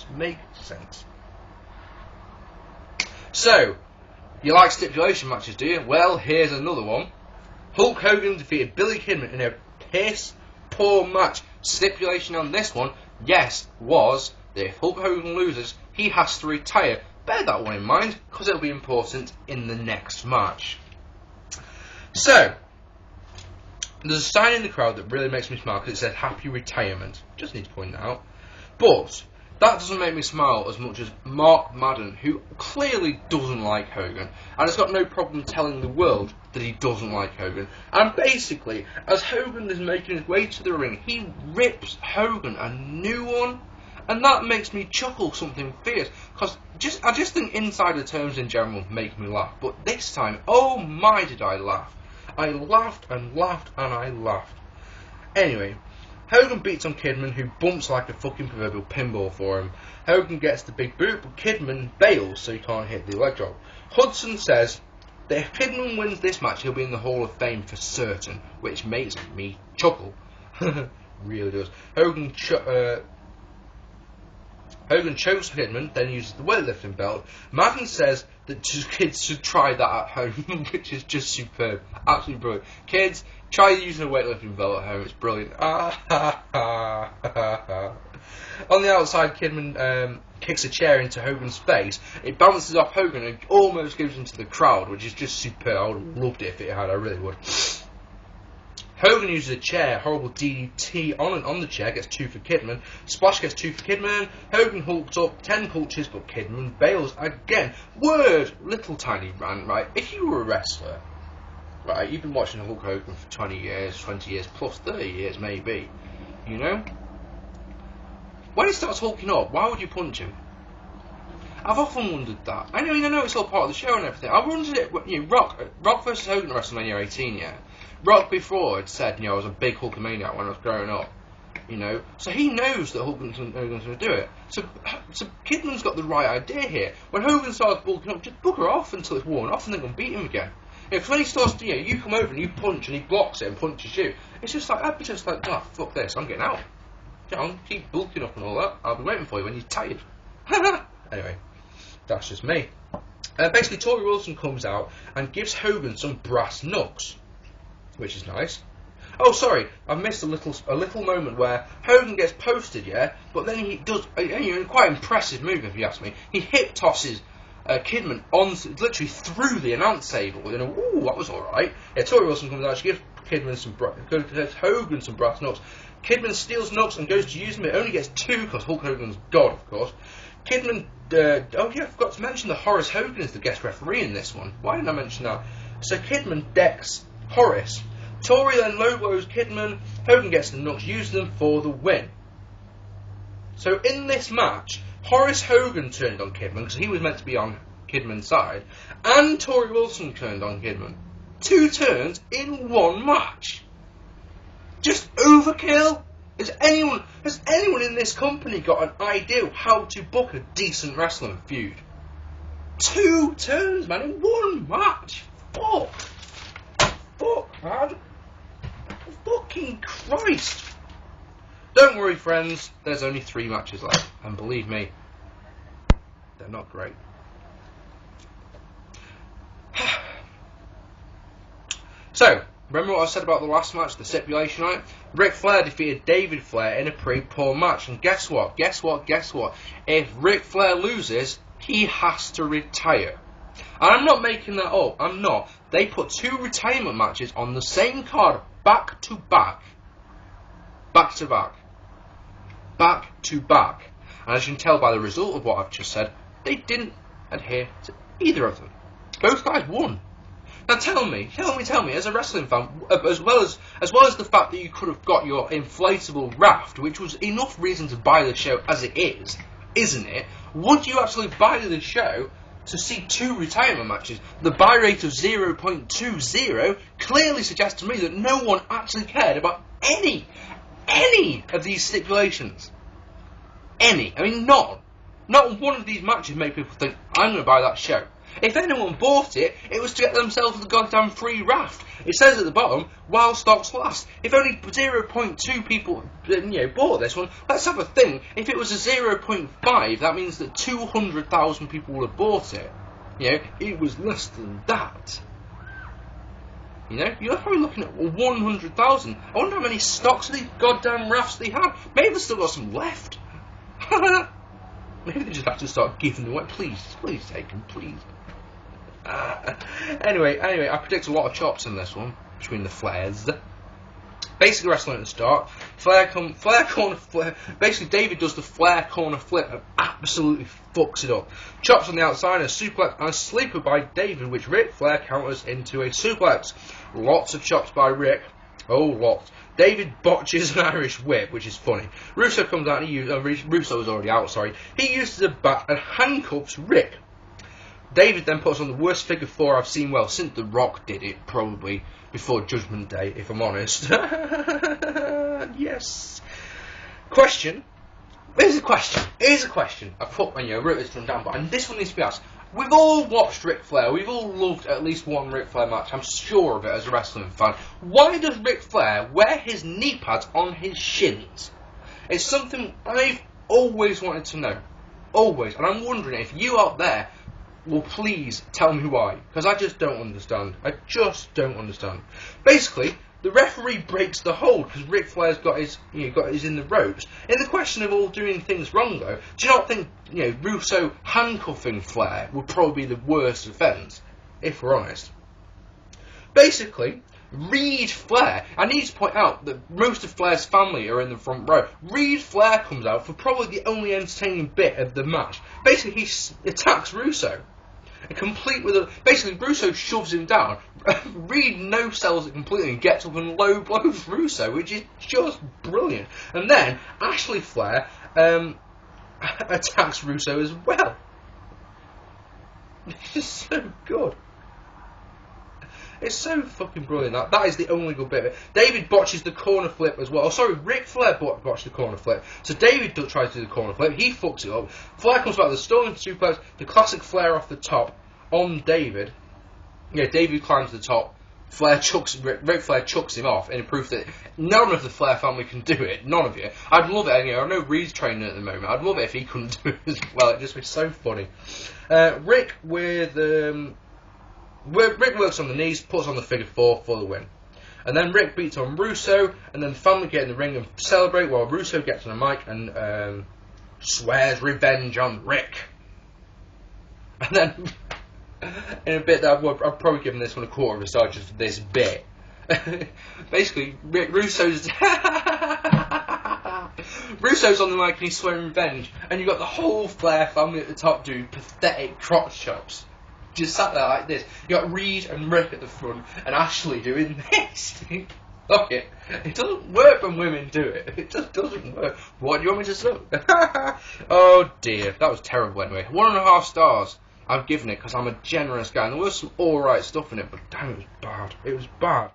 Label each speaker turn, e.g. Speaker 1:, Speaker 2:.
Speaker 1: just make sense. So, you like stipulation matches, do you? Well, here's another one. Hulk Hogan defeated Billy Kidman in a piss-poor match. Stipulation on this one, yes, was that if Hulk Hogan loses, he has to retire. Bear that one in mind, because it'll be important in the next match. So, there's a sign in the crowd that really makes me smile because it said happy retirement. Just need to point that out. But that doesn't make me smile as much as Mark Madden, who clearly doesn't like Hogan, and has got no problem telling the world that he doesn't like Hogan. And basically, as Hogan is making his way to the ring, he rips Hogan a new one, and that makes me chuckle something fierce, because I just think insider terms in general make me laugh. But this time, oh my did I laugh. I laughed and laughed and I laughed. Anyway, Hogan beats on Kidman, who bumps like a fucking proverbial pinball for him. Hogan gets the big boot, but Kidman bails so he can't hit the leg drop. Hudson says that if Kidman wins this match, he'll be in the Hall of Fame for certain, which makes me chuckle. Really does. Hogan chokes Kidman, then uses the weightlifting belt. Madden says that kids should try that at home, which is just superb. Absolutely brilliant. Kids, try using a weightlifting belt at home, it's brilliant. On the outside, Kidman kicks a chair into Hogan's face. It bounces off Hogan and almost goes into the crowd, which is just superb. I would have loved it if it had, I really would. Hogan uses a chair, horrible DDT on the chair, gets 2 for Kidman. Splash gets 2 for Kidman. Hogan hulks up, 10 punches, but Kidman bails again. Little tiny rant, right? If you were a wrestler, right, you've been watching Hulk Hogan for 20 years plus 30 years maybe, you know? When he starts hulking up, why would you punch him? I've often wondered that. I know it's all part of the show and everything. I wondered it, Rock versus Hogan at WrestleMania 18, yeah? Rock before had said, I was a big Hulkamaniac when I was growing up, so he knows that Hogan's going to do it. So Kidman's got the right idea here. When Hogan starts bulking up, just bugger off until it's worn off and then go and beat him again. Because when he starts, you come over and you punch and he blocks it and punches you, it's just like, I'd be just like, fuck this, I'm getting out. I'll keep bulking up and all that, I'll be waiting for you when you're tired. Anyway, that's just me. Basically, Tori Wilson comes out and gives Hogan some brass knucks, which is nice. Oh, sorry, I missed a little moment where Hogan gets posted, yeah, but then he does quite impressive move if you ask me. He hip tosses Kidman literally through the announce table. Ooh, that was all right. Yeah, Tori Wilson comes out, she gives Hogan some brass knucks. Kidman steals knucks and goes to use them. It only gets 2 because Hulk Hogan's God, of course. Kidman, I forgot to mention that Horace Hogan is the guest referee in this one. Why didn't I mention that? So Kidman decks Horace. Tori then low blows Kidman. Hogan gets the knucks, uses them for the win. So in this match, Horace Hogan turned on Kidman because he was meant to be on Kidman's side, and Tori Wilson turned on Kidman. 2 turns in 1 match. Just overkill. Has anyone in this company got an idea how to book a decent wrestling feud? 2 turns, man, in 1 match. Fuck, man. Fucking Christ. Don't worry, friends. There's only 3 matches left, and believe me, they're not great. So, remember what I said about the last match, the stipulation, right? Ric Flair defeated David Flair in a pretty poor match, and guess what? If Ric Flair loses, he has to retire. And I'm not making that up, I'm not. They put 2 retirement matches on the same card, back to back. And as you can tell by the result of what I've just said, they didn't adhere to either of them. Both guys won. Now tell me, as a wrestling fan, as well as the fact that you could have got your inflatable raft, which was enough reason to buy the show as it is, isn't it? Would you actually buy the show to see 2 retirement matches? The buy rate of 0.20 clearly suggests to me that no one actually cared about any of these stipulations. Any. I mean, none. Not one of these matches made people think, I'm going to buy that show. If anyone bought it, it was to get themselves the goddamn free raft. It says at the bottom, while stocks last. If only 0.2 people, bought this one, let's have a think. If it was a 0.5, that means that 200,000 people would have bought it. It was less than that. You're probably looking at 100,000. I wonder how many stocks of these goddamn rafts they had. Maybe they've still got some left. Maybe they just have to start giving them away. Please take them, please. Anyway, I predict a lot of chops in this one between the Flairs. Basically, wrestling at the start. Flair corner flip. Basically, David does the Flair corner flip and absolutely fucks it up. Chops on the outside, a suplex and a sleeper by David, which Ric Flair counters into a suplex. Lots of chops by Ric. Oh, lots. David botches an Irish whip, which is funny. Russo comes out and Russo is already out, sorry. He uses a bat and handcuffs Ric. David then puts on the worst figure 4 I've seen, well, since The Rock did it, probably before Judgment Day, if I'm honest. Yes. Question. Here's a question. I wrote this one down, but this one needs to be asked. We've all watched Ric Flair. We've all loved at least one Ric Flair match. I'm sure of it as a wrestling fan. Why does Ric Flair wear his knee pads on his shins? It's something I've always wanted to know. Always. And I'm wondering if you out there will please tell me why. Because I just don't understand. Basically, the referee breaks the hold because Ric Flair's got his in the ropes. In the question of all doing things wrong, though, do you not think Russo handcuffing Flair would probably be the worst offence, if we're honest? Basically, Reed Flair. I need to point out that most of Flair's family are in the front row. Reed Flair comes out for probably the only entertaining bit of the match. Basically, he attacks Russo. Basically, Russo shoves him down. Reed no-sells it completely and gets up and low blows Russo, which is just brilliant. And then Ashley Flair attacks Russo as well. It's just so good. It's so fucking brilliant. That is the only good bit of it. David botches the corner flip as well. Oh, sorry, Ric Flair botched the corner flip. So David tries to do the corner flip. He fucks it up. Flair comes back with the Storming Suplex, the classic Flair off the top on David. David climbs to the top. Ric Flair chucks him off in proof that none of the Flair family can do it. None of you. I'd love it. I know Reed's training at the moment. I'd love it if he couldn't do it as well. It'd just be so funny. Rick works on the knees, puts on the figure 4 for the win. And then Rick beats on Russo, and then the family get in the ring and celebrate while Russo gets on the mic and swears revenge on Rick. And then, in a bit that I've probably given this one a quarter of a star just for this bit. Basically, Russo's on the mic and he's swearing revenge, and you've got the whole Flair family at the top doing pathetic crotch chops. Just sat there like this. You got Reed and Rick at the front, and Ashley doing this. Look it. It doesn't work when women do it. It just doesn't work. What do you want me to say? Oh dear, that was terrible anyway. 1.5 stars. I've given it because I'm a generous guy, and there was some alright stuff in it, but damn, it was bad. It was bad.